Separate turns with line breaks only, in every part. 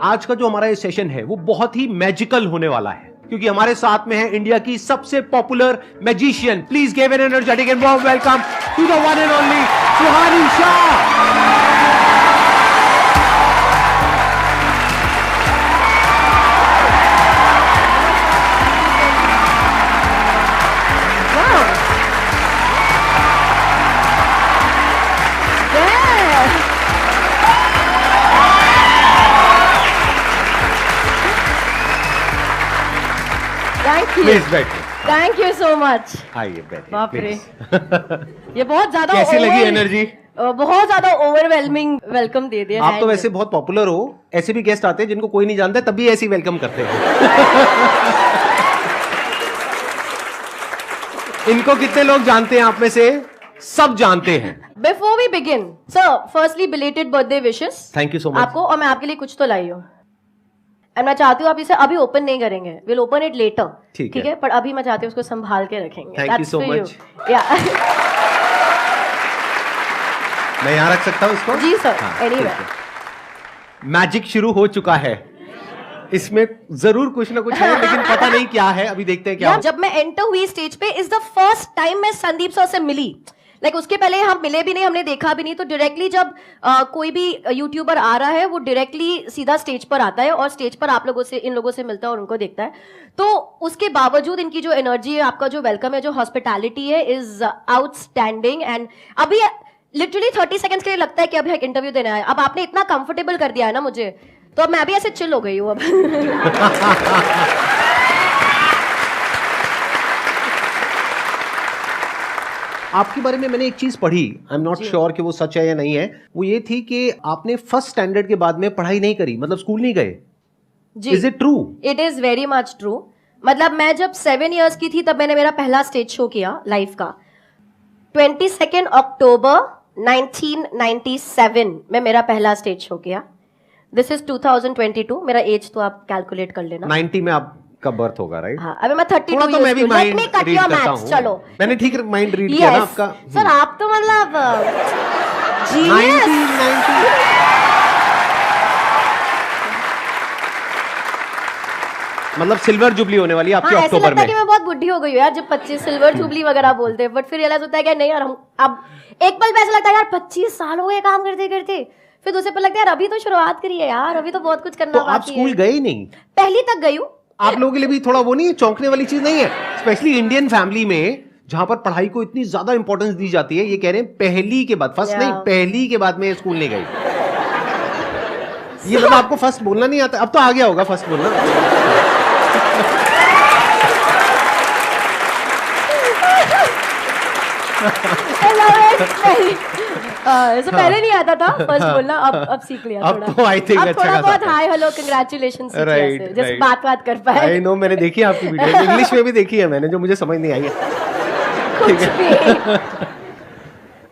आज का जो हमारा ये सेशन है वो बहुत ही मैजिकल होने वाला है, क्योंकि हमारे साथ में है इंडिया की सबसे popular magician. Please give an energetic and warm welcome to the one and only Suhani Shah.
Thank you so much.
आइए बैठिए।
बाप रे, ये बहुत ज्यादा
कैसी लगी एनर्जी?
बहुत ज्यादा ओवरवेलमिंग वेलकम दे दिया।
आप तो वैसे बहुत पॉपुलर हो, ऐसे भी गेस्ट आते हैं जिनको कोई नहीं जानता, तभी ऐसी वेलकम करते हैं। इनको कितने लोग जानते हैं आप में से? सब जानते हैं।
Before we begin sir, firstly belated birthday wishes.
Thank you so much
आपको, और मैं आपके लिए कुछ तो लाई हूँ। एंड मैं चाहती हूँ आप इसे अभी ओपन नहीं करेंगे, विल ओपन इट लेटर, ठीक है? पर अभी मैं चाहती हूँ उसको संभाल के रखेंगे।
Thank you so much. मैं यहाँ रख सकता हूँ इसको?
जी सर, एनीवे।
मैजिक शुरू हो चुका है, इसमें जरूर कुछ ना कुछ है, लेकिन पता नहीं क्या है, अभी देखते हैं क्या।
जब मैं एंटर हुई स्टेज पे, इज द फर्स्ट टाइम मैं संदीप सर से मिली। उसके पहले हम मिले भी नहीं, हमने देखा भी नहीं। तो डायरेक्टली जब कोई भी यूट्यूबर आ रहा है, वो डायरेक्टली सीधा स्टेज पर आता है और स्टेज पर आप लोगों से, इन लोगों से मिलता है और उनको देखता है। तो उसके बावजूद इनकी जो एनर्जी है, आपका जो वेलकम है, जो हॉस्पिटैलिटी है, इज आउटस्टैंडिंग। एंड अभी लिटरली 30 सेकंड्स के लिए लगता है कि अभी एक इंटरव्यू देना है। अब आपने इतना कंफर्टेबल कर दिया है ना मुझे, तो अब मैं भी ऐसे चिल हो गई हूँ अब।
आपके बारे में मैंने एक चीज पढ़ी, आई एम नॉट श्योर कि वो सच है या नहीं है। वो ये थी कि आपने फर्स्ट स्टैंडर्ड के बाद में पढ़ाई नहीं करी, मतलब स्कूल नहीं गए। Is it true?
It is very much true. मतलब मैं जब 7 इयर्स की थी तब मैंने मेरा पहला स्टेज शो किया लाइफ का। 22 अक्टूबर 1997 में मेरा पहला स्टेज शो किया। This is 2022। मेरा एज तो आप कैलकुलेट कर लेना।
90 में आप का बर्थ होगा, राइट?
हाँ, अभी मैं 32
तो मैं भी माइंड रीड करता हूँ।
चलो,
मैंने ठीक माइंड रीड किया ना आपका।
सर आप तो मतलब
मतलब सिल्वर जुबली होने वाली है आपकी अक्टूबर में।
कि मैं बहुत बुढ़ी हो गई हूँ यार, जब 25 सिल्वर जुबली वगैरह बोलते हैं, बट फिर रियलाइज होता है कि नहीं यार, हम अब एक पल पे ऐसा लगता है यार 25 साल हो गए काम करते करते, फिर दूसरे पल लगता है यार अभी तो शुरुआत करी है यार, अभी तो बहुत कुछ करना बाकी है।
तो आप स्कूल गए ही नहीं?
पहली तक गई हूँ।
आप लोगों के लिए भी थोड़ा वो नहीं है, चौंकने वाली चीज नहीं है? स्पेशली इंडियन फैमिली में जहां पर पढ़ाई को इतनी ज्यादा इंपॉर्टेंस दी जाती है, ये कह रहे हैं पहली के बाद, फर्स्ट नहीं, पहली के बाद में स्कूल नहीं गई। ये मतलब आपको फर्स्ट बोलना नहीं आता? अब तो आ गया होगा फर्स्ट बोलना।
ऐसा पहले नहीं आता था फर्स्ट बोलना, अब सीख लिया थोड़ा।
अब तो आई थिंक अच्छा
थोड़ा बहुत हाय हेलो कांग्रेचुलेशंस जैसे बात कर पाए।
आई नो, मैंने देखी है आपकी वीडियो, इंग्लिश में भी देखी है मैंने, जो मुझे समझ नहीं आई है।
कुछ भी।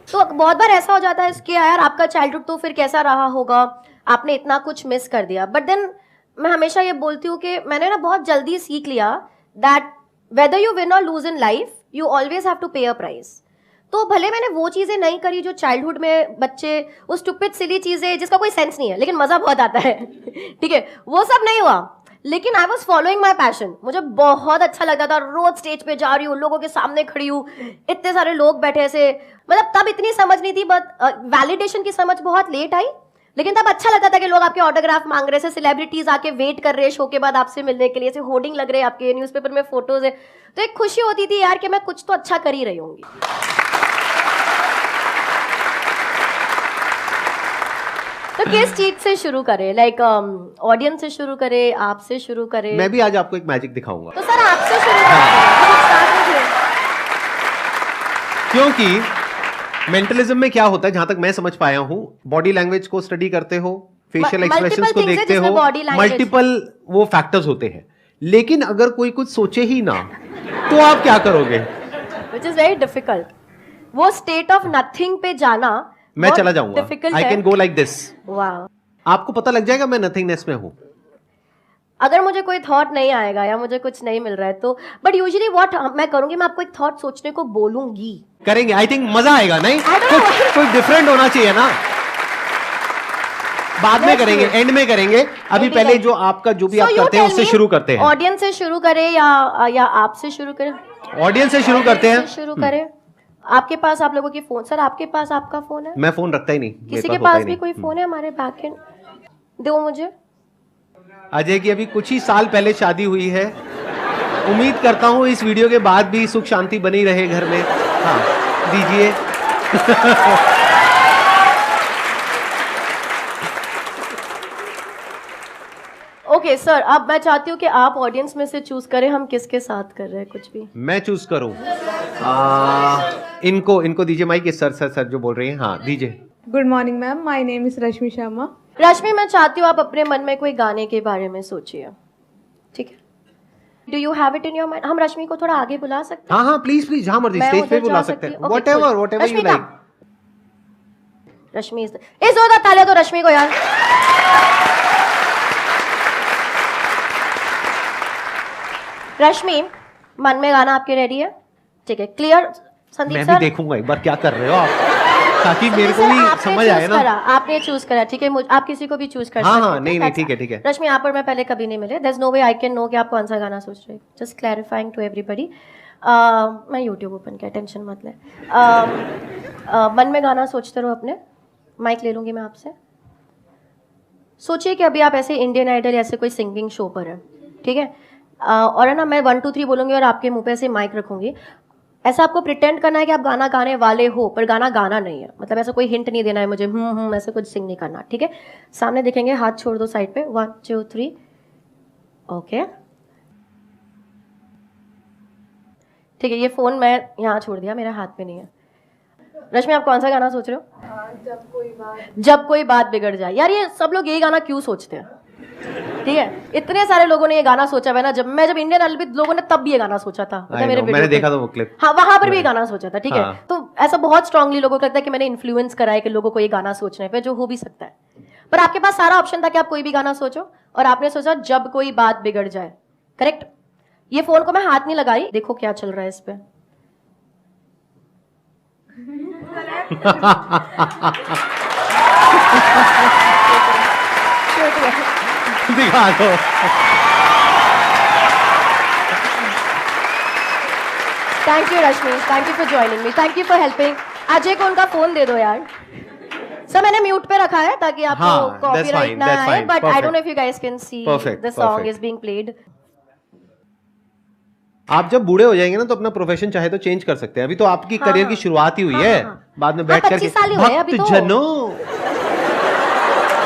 तो बहुत बार ऐसा हो जाता है कि यार आपका चाइल्डहुड तो फिर कैसा रहा होगा, आपने इतना कुछ मिस कर दिया। बट देन मैं हमेशा ये बोलती हूँ कि मैंने ना बहुत जल्दी सीख लिया दैट वेदर यू विन और lose in life, you always have to pay a price. तो भले मैंने वो चीजें नहीं करी जो चाइल्डहुड में बच्चे, वो स्टूपिड सिली चीजें जिसका कोई सेंस नहीं है लेकिन मजा बहुत आता है, ठीक है, वो सब नहीं हुआ। लेकिन I was following my passion. मुझे बहुत अच्छा लगता था, रोज स्टेज पे जा रही हूँ, लोगों के सामने खड़ी हूँ, इतने सारे लोग बैठे ऐसे। मतलब तब इतनी समझ नहीं थी, बट वैलिडेशन की समझ बहुत लेट आई। लेकिन तब अच्छा लगता था कि लोग आपके ऑटोग्राफ मांग रहे हैं, सेलिब्रिटीज आके वेट कर रहे हैं शो के बाद आपसे मिलने के लिए, ऐसे होर्डिंग लग रहे हैं आपके, न्यूज़पेपर में फोटोज है। तो एक खुशी होती थी यार कि मैं कुछ तो अच्छा कर ही रही होंगी। तो किस चीज से शुरू करें? ऑडियंस से शुरू करें, आपसे शुरू करें?
मैं भी आज आपको एक मैजिक दिखाऊंगा।
तो सर आपसे शुरू करें।
क्योंकि मेंटलिज्म में क्या होता है, जहां तक मैं समझ पाया हूं, बॉडी लैंग्वेज को स्टडी करते हो, फेशियल एक्सप्रेशंस को देखते हो, मल्टीपल वो फैक्टर्स होते हैं। लेकिन अगर कोई कुछ सोचे ही ना, तो आप क्या करोगे?
Which is very difficult. वो स्टेट ऑफ नथिंग पे जाना
मैं चला जाऊंगा। I can go like this.
वाह,
आपको पता लग जाएगा मैं नथिंगनेस में हूं।
अगर मुझे कोई थॉट नहीं आएगा या मुझे कुछ नहीं मिल रहा है तो, बट यूजुअली व्हाट मैं करूंगी, मैं आपको एक थॉट सोचने को बोलूंगी।
करेंगे, आई थिंक मजा आएगा। नहीं कुछ डिफरेंट होना चाहिए ना। बाद में करेंगे, एंड में करेंगे। अभी पहले जो आपका जो भी आप करते हैं उससे शुरू करते हैं।
ऑडियंस से शुरू करें या आपसे शुरू करें?
ऑडियंस से शुरू करते हैं।
शुरू करें। आपके पास आप लोगों की फोन, सर आपके पास आपका फोन है?
मैं फोन रखता ही नहीं।
किसी के पास भी कोई फोन है? हमारे बैक एंड दो मुझे।
अजय की अभी कुछ ही साल पहले शादी हुई है। उम्मीद करता हूँ इस वीडियो के बाद भी सुख शांति बनी रहे घर में। हाँ दीजिए।
ओके सर, अब मैं चाहती हूँ कि आप ऑडियंस में से चूज करें हम किसके साथ कर रहे हैं कुछ भी।
मैं चूज करूं? इनको दीजिए माइक। सर जो बोल रही हैं। हाँ दीजिए।
Good morning ma'am, my name is Rashmi Sharma.
Rashmi, मैं चाहती हूँ आप अपने मन में कोई गाने के बारे में सोचिए, ठीक है? Do you have it in your mind? हम रश्मि को थोड़ा आगे बुला सकते हैं?
हाँ प्लीज जहाँ मर्जी स्टेज पे बुला सकते हैं। Whatever you like.
रश्मि इस जोरदार तालियां दो रश्मि को यार। रश्मि, मन में गाना आपके रेडी है? ठीक है, क्लियर? संदीप
मैं
सर,
भी देखूंगा एक बार क्या कर रहे हो आप, ताकि मेरे को भी समझ आए ना।
आपने चूज करा, ठीक है? आप किसी को भी चूज कर सकते हैं।
हाँ नहीं ठीक है।
रश्मि, आप और मैं पहले कभी नहीं मिले। There is no way I can know कि आप कौन सा गाना सोच रहे हैं। Just clarifying to everybody. मैं यूट्यूब ओपन किया, टेंशन मत ले। मन में गाना सोचते रहो अपने। माइक ले लूंगी मैं आपसे। सोचिए कि अभी आप ऐसे इंडियन आइडल ऐसे कोई सिंगिंग शो पर है, ठीक है? और है ना, मैं 1 2 3 बोलूंगी और आपके मुंह पे ऐसे माइक रखूंगी। ऐसा आपको प्रिटेंड करना है कि आप गाना गाने वाले हो, पर गाना गाना नहीं है। मतलब ऐसा कोई हिंट नहीं देना है मुझे, ऐसे कुछ सिंग नहीं करना, ठीक है? सामने देखेंगे, हाथ छोड़ दो साइड पे। 1 2 3। ओके, ठीक है। ये फोन मैं यहाँ छोड़ दिया, मेरे हाथ में नहीं है। रश्मि, आप कौन सा गाना सोच रहे हो? जब कोई बात बिगड़ जाए। यार ये सब लोग यही गाना क्यों सोचते हैं, ठीक है? इतने सारे लोगों ने ये गाना सोचा है ना। जब इंडियन आइडल भी लोगों ने तब भी ये गाना सोचा था।
मैंने देखा था वो क्लिप।
हाँ, वहां पर भी ये गाना सोचा था, ठीक है? तो ऐसा बहुत स्ट्रांगली लोगों को लगता है कि मैंने इन्फ्लुएंस करा है कि लोगों को ये गाना सोचने पे, जो हो भी सकता है। पर आपके पास सारा ऑप्शन था कि आप कोई भी गाना सोचो, और आपने सोचा जब कोई बात बिगड़ जाए। करेक्ट? ये फोन को मैं हाथ नहीं लगाई, देखो क्या चल रहा है इस पे।
दिखा दो।
Thank you Rashmi, thank you for joining me, thank you for helping. Ajay को उनका फोन दे दो यार। सर मैंने म्यूट पे रखा है ताकि आपको कॉपीराइट ना आए, but I don't know if you guys can see the song is being played.
आप जब बूढ़े हो जाएंगे ना तो अपना प्रोफेशन चाहे तो चेंज कर सकते हैं। अभी तो आपकी करियर की शुरुआत ही हुई है। बाद में बैठ करके भक्त जनों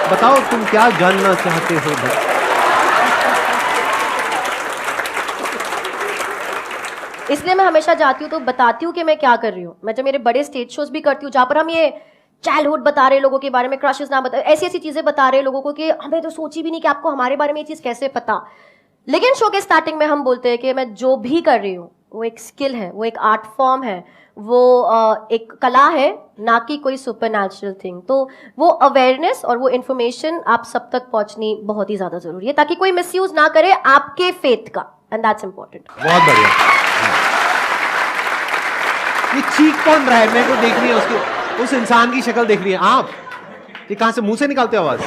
बताओ तुम क्या जानना चाहते हो।
इसलिए मैं हमेशा जाती हूँ तो बताती हूँ कि मैं क्या कर रही हूँ। मैं जब मेरे बड़े स्टेज शोज भी करती हूँ जहाँ पर हम ये चाइल्डहुड बता रहे लोगों के बारे में, क्रशेस ना बता, ऐसी ऐसी चीजें बता रहे लोगों को कि हमें तो सोची भी नहीं कि आपको हमारे बारे में ये चीज कैसे पता। लेकिन शो के स्टार्टिंग में हम बोलते हैं कि मैं जो भी कर रही हूँ वो एक स्किल है, वो एक आर्ट फॉर्म है, वो एक कला है, ना कि कोई सुपरनैचुरल थिंग। तो वो अवेयरनेस और वो इन्फॉर्मेशन आप सब तक पहुंचनी बहुत ही ज्यादा जरूरी है ताकि कोई मिसयूज ना करे आपके फेथ का, एंड दैट्स इंपॉर्टेंट।
बहुत बढ़िया। ये चीख कौन रहा है? मेरे को देखनी है उसकी, उस इंसान की शक्ल देखनी है। आप ये कहां से, मुंह से निकालते हो आवाज?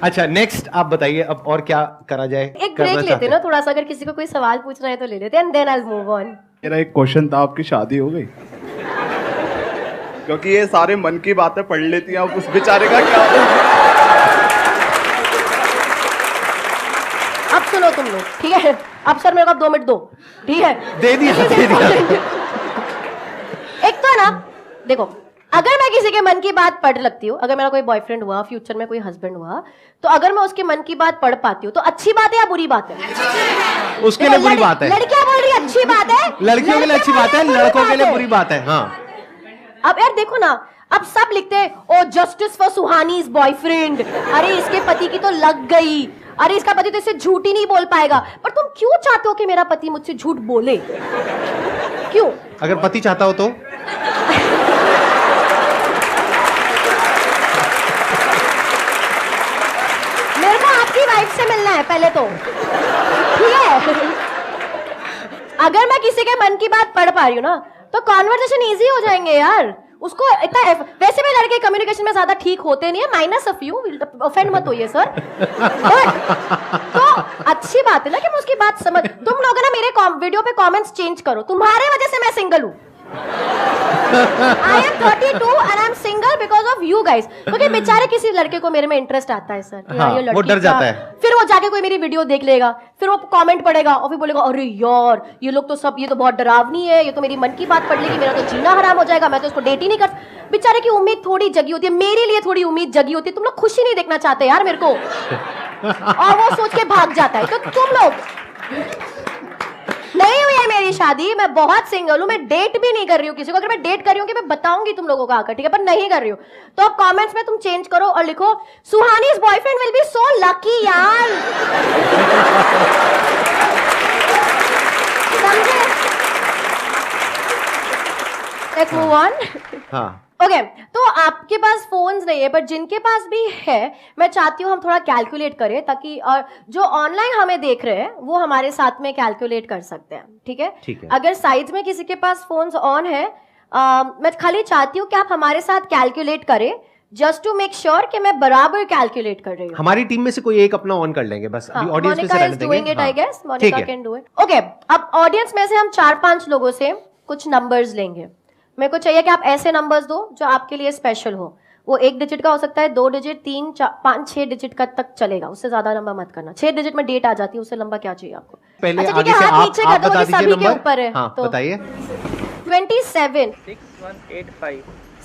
अच्छा नेक्स्ट आप बताइए अब और क्या करा जाए।
एक ब्रेक लेते हैं ना थोड़ा सा, अगर किसी को कोई सवाल पूछना है तो ले लेते हैं, and then I will move on.
मेरा एक क्वेश्चन था, आपकी शादी हो गई? क्योंकि ये सारे मन की बातें पढ़ लेती हैं, अब उस बेचारे का क्या?
अब सुनो तुम लोग, ठीक है? अब सर मेरे को 2 मिनट दो, ठीक है?
दे दिया।
एक तो है ना, देखो, अगर मैं किसी के मन की बात पढ़ लगती हूँ, अगर मेरा कोई बॉयफ्रेंड हुआ, फ्यूचर में कोई हस्बैंड हुआ, तो अगर मैं उसके मन की बात पढ़ पाती हूँ तो अच्छी बात है या बुरी बात है?
उसके लिए बुरी बात है।
लड़कियां बोल रही है अच्छी बात है,
लड़कियों के लिए अच्छी बात है, लड़कों के लिए बुरी बात है। हाँ,
अब यार देखो ना, अब सब लिखते हैं ओ जस्टिस फॉर सुहानीज बॉयफ्रेंड, अरे इसके पति की तो लग गई, अरे इसका पति तो इससे झूठ ही नहीं बोल पाएगा। पर तुम क्यों चाहते हो कि मेरा पति मुझसे झूठ बोले? क्यों?
अगर पति चाहता हो तो
मेरे को आपकी वाइफ से मिलना है पहले तो, ठीक है? अगर मैं किसी के मन की बात पढ़ पा रही हूँ ना तो कॉन्वर्सेशन इजी हो जाएंगे यार। उसको इतना वैसे भी लड़के कम्युनिकेशन में ज्यादा ठीक होते नहीं है, माइनस ऑफ यू, ऑफेंड मत होइए सर। तो अच्छी बात है ना कि मैं उसकी बात समझ। तुम लोग ना मेरे वीडियो पे कमेंट्स चेंज करो, तुम्हारे वजह से मैं सिंगल हूँ। I am 32 and I am single because of you guys। क्योंकि बेचारे किसी लड़के को मेरे में इंटरेस्ट आता है सर,
हाँ,
ये लड़की
वो डर जाता है।
फिर वो जाके कोई मेरी वीडियो देख लेगा, फिर वो कमेंट पढ़ेगा और फिर बोलेगा अरे यार ये लोग तो सब, ये तो बहुत डरावनी है, ये तो मेरी मन की बात पढ़ लेगी, मेरा तो जीना हराम हो जाएगा, मैं तो इसको डेट ही नहीं कर। बेचारे की उम्मीद थोड़ी जगी होती है, मेरे लिए थोड़ी उम्मीद जगी होती है। तुम लोग खुशी नहीं देखना चाहते यार मेरे को, और वो सोच के भाग जाता है। तो तुम लोग, नहीं हुई है मेरी शादी, मैं बहुत सिंगल हूं, मैं डेट भी नहीं कर रही हूँ किसी को। अगर मैं डेट कर रही हूँ कि मैं बताऊंगी तुम लोगों को आकर, ठीक है, पर नहीं कर रही हूँ। तो अब कमेंट्स में तुम चेंज करो और लिखो Suhani's boyfriend will be so lucky यार। समझे? Let's move on.
हाँ
ओके तो आपके पास फोन्स नहीं है, पर जिनके पास भी है, मैं चाहती हूँ हम थोड़ा कैलकुलेट करें, ताकि और जो ऑनलाइन हमें देख रहे हैं वो हमारे साथ में कैलकुलेट कर सकते हैं, ठीक है?
ठीक है।
अगर साइड्स में किसी के पास फोन्स ऑन है, मैं खाली चाहती हूँ कि आप हमारे साथ कैलकुलेट करें, जस्ट टू मेक श्योर कि मैं बराबर कैलकुलेट कर रही हूँ।
हमारी टीम में से कोई एक अपना ऑन कर लेंगे बस, अभी ऑडियंस में से रहने देंगे।
I guess Monica can do it. Okay अब ऑडियंस में से हम 4-5 लोगों से कुछ नंबर्स लेंगे। मेरे को चाहिए कि आप ऐसे नंबर्स दो जो आपके लिए स्पेशल हो। वो 1 डिजिट का हो सकता है, 2 डिजिट, 3, 4, 5, 6 डिजिट का तक चलेगा, उससे ज्यादा नंबर मत करना। 6 डिजिट में डेट आ जाती है, उससे लंबा क्या चाहिए आपको?
पहले
अच्छा, ठीक
आगे
है,
से
हाथ
आप
नीचे कर दो,
बता
क्योंकि सभी
दीजिए
के
नंबर।
ऊपर है।
हाँ,
तो
बताइए।
27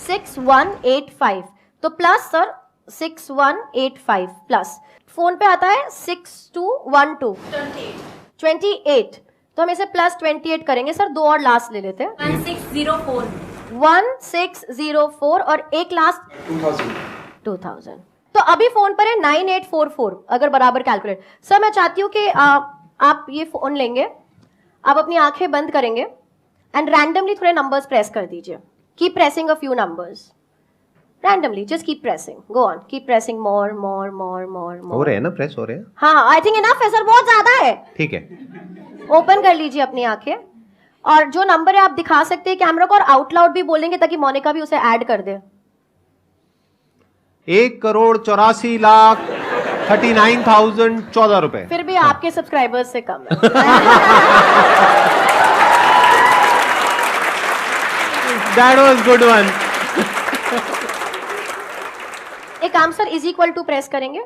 6185 तो प्लस सर 6185 प्लस फोन पे आता है 6212 28 तो हम इसे प्लस 28 करेंगे सर। 2 और लास्ट ले लेते हैं। 1604 और एक लास्ट 2000 तो अभी फोन पर है 9844 अगर बराबर कैलकुलेट। सर मैं चाहती हूँ कि आप ये फोन लेंगे, आप अपनी आंखें बंद करेंगे एंड रैंडमली थोड़े नंबर्स प्रेस कर दीजिए। Keep pressing a few numbers randomly, just keep pressing, go on, keep pressing more more more more
हो रहे हैं ना, प्रेस हो रहे हैं।
हाँ आई थिंक इनफ है सर, बहुत ज्यादा है।
ठीक है,
ओपन कर लीजिए अपनी आंखें और जो नंबर है आप दिखा सकते हैं कैमरा को, और आउट लाउड भी बोलेंगे ताकि मोनिका भी उसे ऐड कर दे।
1,84,39,014 रुपए।
फिर भी आपके सब्सक्राइबर्स से कम है।
That was good one.
एक काम sir, is equal to press करेंगे,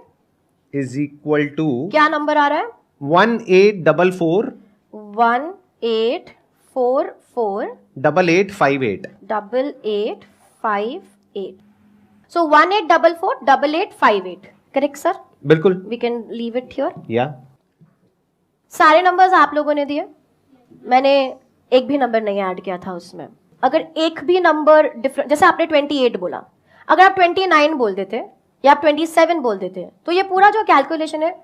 Is equal to
क्या नंबर आ रहा है?
1844
1844
8858।
8858 so 1844 8858 करेक्ट सर?
बिल्कुल,
we can leave it here.
या
सारे नंबर्स आप लोगों ने दिए, मैंने एक भी नंबर नहीं ऐड किया था उसमें। अगर एक भी नंबर डिफरेंट, जैसे आपने 28 बोला, अगर आप 29 बोल देते या आप 27 बोल देते तो ये पूरा जो कैलकुलेशन है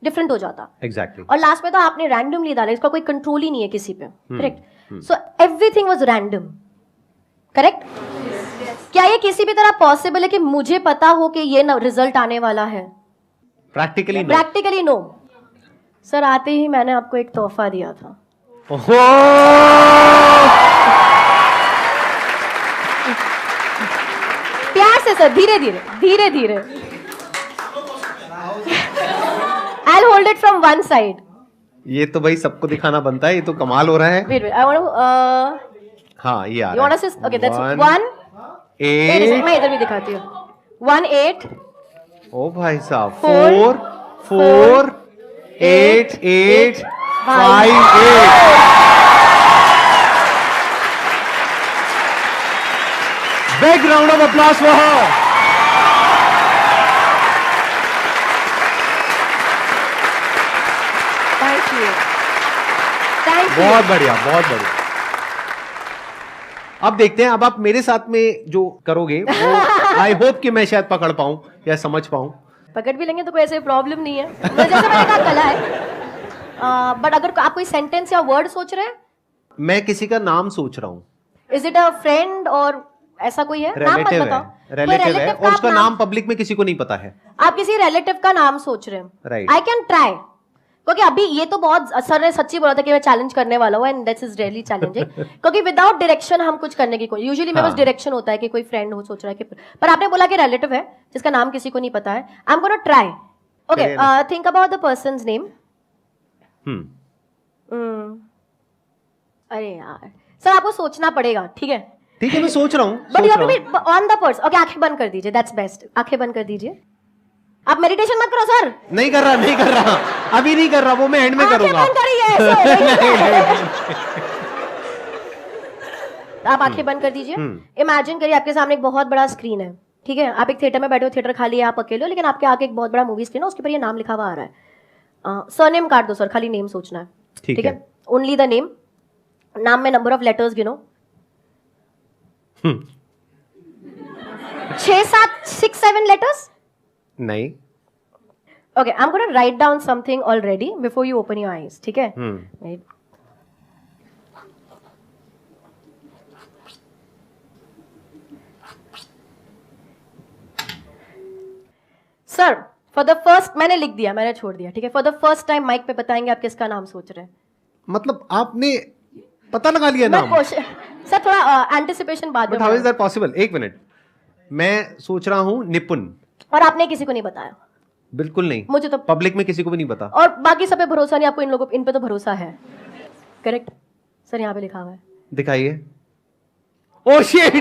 डिफरेंट हो जाता।
एग्जैक्टली।
और लास्ट में तो आपने रैंडमली डाला, इसका कोई कंट्रोल ही नहीं है किसी पे, correct? So everything was random, correct? क्या ये किसी भी तरह पॉसिबल है कि मुझे पता हो कि ये रिजल्ट आने वाला है?
Practically no.
Practically no. Sir आते ही मैंने आपको एक तोहफा दिया था।
ओहो!
प्यार से सर, धीरे धीरे धीरे धीरे। I'll hold it from one side.
ये तो भाई सबको दिखाना बनता है, ये तो कमाल हो रहा है।
Wait, I want to.
हाँ, ये आ
You
रहा
want
है।
to? Okay, that's 1.
8
Wait a second, मैं इधर भी दिखाती हूँ। 1 8.
ओ भाई साहब,
4
4 8 8 5 8। Big round of applause for her.
Thank you. Thank you.
बहुत बढ़िया, बहुत बढ़िया। अब देखते हैं, अब आप मेरे साथ में जो करोगे वो आई होप कि मैं शायद पकड़ पाऊं या समझ पाऊं।
पकड़ भी लेंगे तो कोई ऐसे प्रॉब्लम नहीं है, जैसे मैंने कहा कला है। बट अगर आप कोई सेंटेंस या वर्ड सोच रहे हैं,
मैं किसी का नाम सोच रहा हूं।
इज इट अ फ्रेंड और ऐसा कोई है? नाम मत
रिलेटिव है,
बताओ।
रिलेटिव है, और उसका नाम पब्लिक में किसी को नहीं पता है।
आप किसी रिलेटिव का नाम सोच रहे हैं,
Right.
आई कैन ट्राई, क्योंकि अभी ये तो बहुत सर ने सच्ची बोला था कि मैं चैलेंज करने वाला हूँ, and that is really challenging, क्योंकि विदाउट डायरेक्शन हम कुछ करने की कोई, यूजुअली मेरे पास डायरेक्शन होता है कि कोई फ्रेंड हो सोच रहा है कि, पर आपने बोला कि रिलेटिव है जिसका नाम किसी को नहीं पता है. I am gonna try. Okay, think about the persons name. अरे यार सर आपको सोचना पड़ेगा, ठीक है?
ठीक है, मैं सोच रहा हूँ.
But you have to be on the person. Okay, आंखें बंद कर दीजिए, दैट्स बेस्ट. आंखें बंद कर दीजिए. आप मेडिटेशन मत करो सर.
नहीं कर रहा, अभी नहीं कर रहा, वो मैं एंड में करूंगा.
आंखें बंद करिए. आप आंखें बंद कर दीजिए. इमेजिन करिए आपके सामने एक बहुत बड़ा स्क्रीन है, ठीक है? आप एक थिएटर में बैठे हो, थिएटर खाली है, आप अकेले हो, लेकिन आपके आगे एक बहुत बड़ा मूवी स्क्रीन है, उसके ऊपर ये नाम लिखा हुआ आ रहा है. सरनेम काट दो सर, खाली नेम सोचना है, ठीक है? Only the name. नाम में नंबर ऑफ लेटर्स गिनो. 6, 7, 6, 7 लेटर्स.
नहीं.
Okay, I'm going to write down something already before you open your eyes. ठीक है? Right. Sir for the first, मैंने लिख दिया, मैंने छोड़ दिया, ठीक है? For the first time mic पे बताएंगे आप किसका नाम सोच रहे हैं.
मतलब आपने पता लगा लिया नाम?
सर थोड़ा एंटिसिपेशन बाद में.
How is that possible? एक मिनट, मैं सोच रहा हूँ निपुण.
और आपने किसी को नहीं बताया?
बिल्कुल नहीं.
मुझे तो
पब्लिक में किसी को भी नहीं पता.
और बाकी सब पे भरोसा नहीं, आपको इन लोगों इन पे तो भरोसा है. करेक्ट सर, यहाँ पे लिखा हुआ है.
दिखाइए. Oh shit.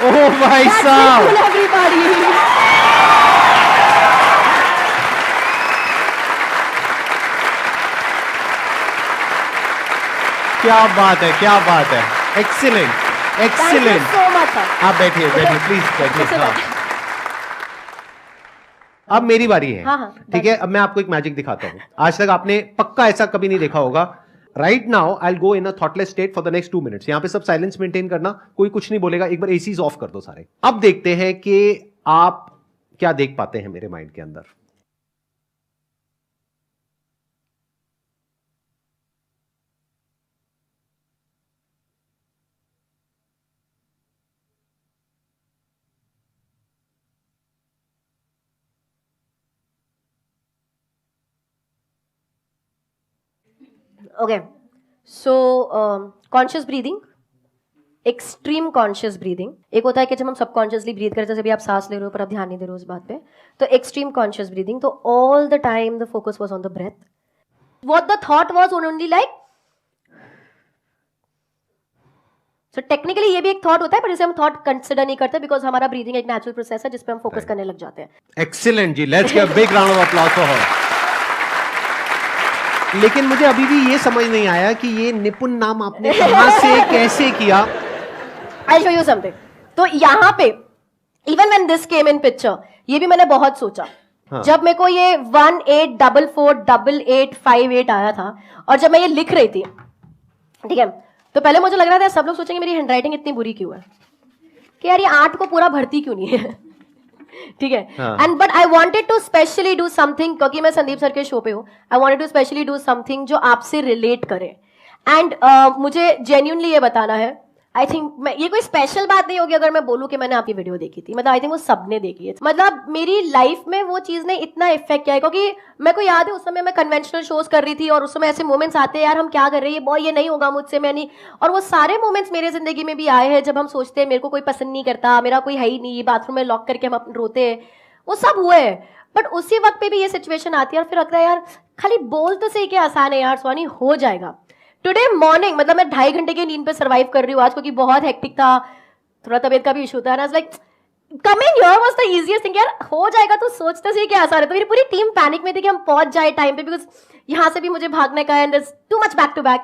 ओह भाई साहब. क्या बात है, क्या बात है. Excellent, excellent. आप बैठिए, प्लीज बैठिए. हाँ. अब मेरी बारी है.
हाँ,
ठीक है, अब मैं आपको एक मैजिक दिखाता हूं. आज तक आपने पक्का ऐसा कभी नहीं देखा होगा. Right now I will go in a thoughtless state for the next 2 minutes. यहां पे सब साइलेंस मेंटेन करना, कोई कुछ नहीं बोलेगा. एक बार एसीज ऑफ कर दो सारे. अब देखते हैं कि आप क्या देख पाते हैं मेरे माइंड के अंदर.
Okay, so conscious breathing, extreme conscious breathing. एक होता है कि जब हम सबकॉन्शियसली ब्रीथ करते हैं, जैसे भी आप सांस ले रहे हो पर आप ध्यान नहीं दे रहे हो उस बात पे, तो एक्सट्रीम कॉन्शियस ब्रीदिंग. तो all the time the focus was on the breath. What the thought was only like. So technically ये भी एक थॉट होता है, पर इसे हम थॉट कंसिडर नहीं करते, बिकॉज हमारा ब्रीदिंग एक नेचुरल प्रोसेस है जिसपे हम फोकस करने लग जाते हैं.
Excellent ji, let's give a big round of applause for her. लेकिन मुझे अभी भी ये समझ नहीं आया कि ये निपुण नाम आपने कहां से कैसे किया.
I'll show you something. तो यहाँ पे even when this came in picture, ये भी मैंने बहुत सोचा.
हाँ.
जब मेरे को ये 18448858 आया था, और जब मैं ये लिख रही थी, ठीक है, तो पहले मुझे लग रहा था सब लोग सोचेंगे मेरी हैंडराइटिंग इतनी बुरी क्यों है, कि यार ये 8 को पूरा भरती क्यों नहीं है. ठीक है. And but I wanted to specially do something, क्योंकि मैं संदीप सर के शो पे हूँ. I wanted to specially do something जो आपसे रिलेट करे. एंड मुझे जेन्युइनली ये बताना है, आई थिंक ये कोई स्पेशल बात नहीं होगी अगर मैं बोलूं कि मैंने आपकी वीडियो देखी थी. मतलब आई थिंक वो सबने देखी है. मतलब मेरी लाइफ में वो चीज ने इतना इफेक्ट किया है, क्योंकि मेरे को याद है उस समय मैं कन्वेंशनल शोज कर रही थी, और उस समय ऐसे मोमेंट्स आते हैं, यार हम क्या कर रहे हैं, बॉय ये नहीं होगा मुझसे, मैं नहीं. और वो सारे मोमेंट्स मेरे जिंदगी में भी आए हैं जब हम सोचते हैं मेरे को कोई पसंद नहीं करता, मेरा कोई है ही नहीं, बाथरूम में लॉक करके हम रोते हैं. वो सब हुए हैं. बट उसी वक्त पे भी ये सिचुएशन आती है, और फिर लगता है यार खाली बोल तो सही, क्या आसान है यार स्वानी, हो जाएगा. टुडे मॉर्निंग, मतलब मैं 2.5 घंटे की नींद पे सर्वाइव कर रही हूँ आज, क्योंकि बहुत हेक्टिक था, थोड़ा तबीयत का भी इशू था. Like coming here was the easiest thing. यार हो जाएगा, तो सोचते सही क्या आसान है. तो मेरी पूरी टीम पैनिक में थी कि हम पहुंच जाए टाइम पे, बिकॉज यहाँ से भी मुझे भागने का है, and too much back to back.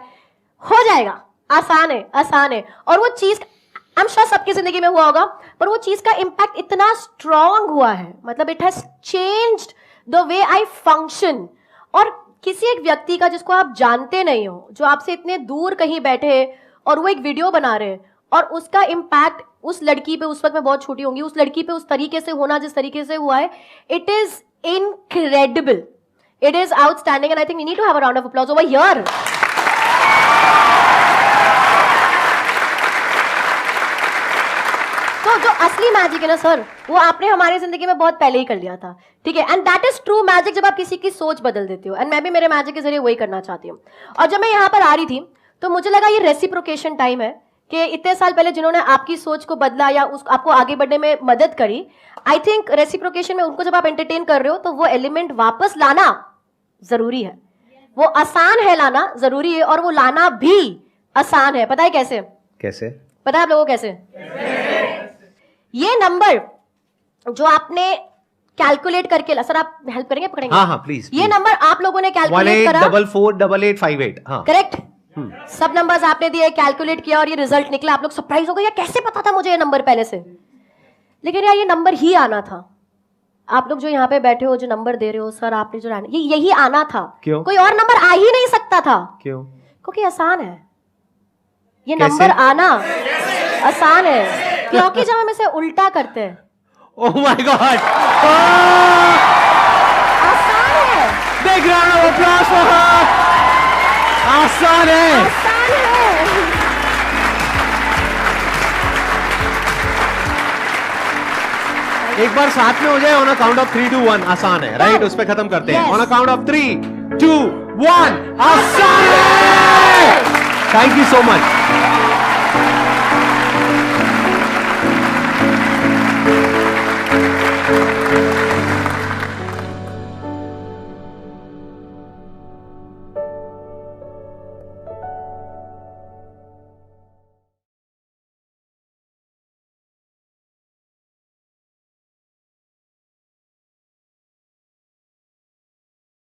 हो जाएगा, आसान है, आसान है. और वो चीज आई एम श्योर सबकी जिंदगी में हुआ होगा, पर वो चीज का इम्पैक्ट इतना स्ट्रॉन्ग हुआ है, मतलब it has changed the way I function. और किसी एक व्यक्ति का जिसको आप जानते नहीं हो, जो आपसे इतने दूर कहीं बैठे हैं, और वो एक वीडियो बना रहे हैं, और उसका इम्पैक्ट उस लड़की पे, उस वक्त मैं बहुत छोटी होंगी, उस लड़की पे उस तरीके से होना जिस तरीके से हुआ है, it is incredible, it is outstanding. And I think we need to have a round of applause over here. तो जो असली मैजिक है ना सर, वो आपने हमारी जिंदगी में बहुत पहले ही कर लिया था, ठीक है। And that is true magic, जब आप किसी की सोच बदल देते हो। एंड मैं भी मेरे मैजिक के जरिए वही करना चाहती हूँ। और जब मैं यहाँ पर आ रही थी तो मुझे लगा ये रेसिप्रोकेशन टाइम है कि इतने साल पहले जिन्होंने आपकी सोच को बदला या आपको आगे बढ़ने में मदद करी, आई थिंक रेसिप्रोकेशन में उनको जब आप एंटरटेन कर रहे हो तो वो एलिमेंट वापस लाना जरूरी है। वो आसान है लाना, जरूरी है, और वो लाना भी आसान है। पता है कैसे?
कैसे
पता है आप लोगों को कैसे? ये नंबर जो आपने कैलकुलेट करके, सर आप हेल्प करेंगे, पकड़ेंगे?
हाँ प्लीज।
ये नंबर आप लोगों ने कैलकुलेट करा,
18448858। हाँ
करेक्ट। सब नंबर्स आपने दिए, कैलकुलेट किया और ये रिजल्ट निकला। आप लोग सरप्राइज हो गए, यार कैसे पता था मुझे ये नंबर पहले से? लेकिन यार ये नंबर ही आना था। आप लोग जो यहाँ पे बैठे हो, जो नंबर दे रहे हो, सर आपने जो ये यही आना था।
क्यों?
कोई और नंबर आ ही नहीं सकता था।
क्यों?
क्योंकि आसान है ये
कैसे?
नंबर आना आसान है, क्योंकि जब हम इसे उल्टा करते हैं
ओह माय गॉड,
आसान है।
Big round of applause for हर। आसान है।
आसान है।
एक बार साथ में हो जाए, ऑन अ काउंट ऑफ 3 2 1 आसान है, राइट? उस पे खत्म करते हैं।
Yes.
On a count of 3 2 1 आसान है। Thank you so much.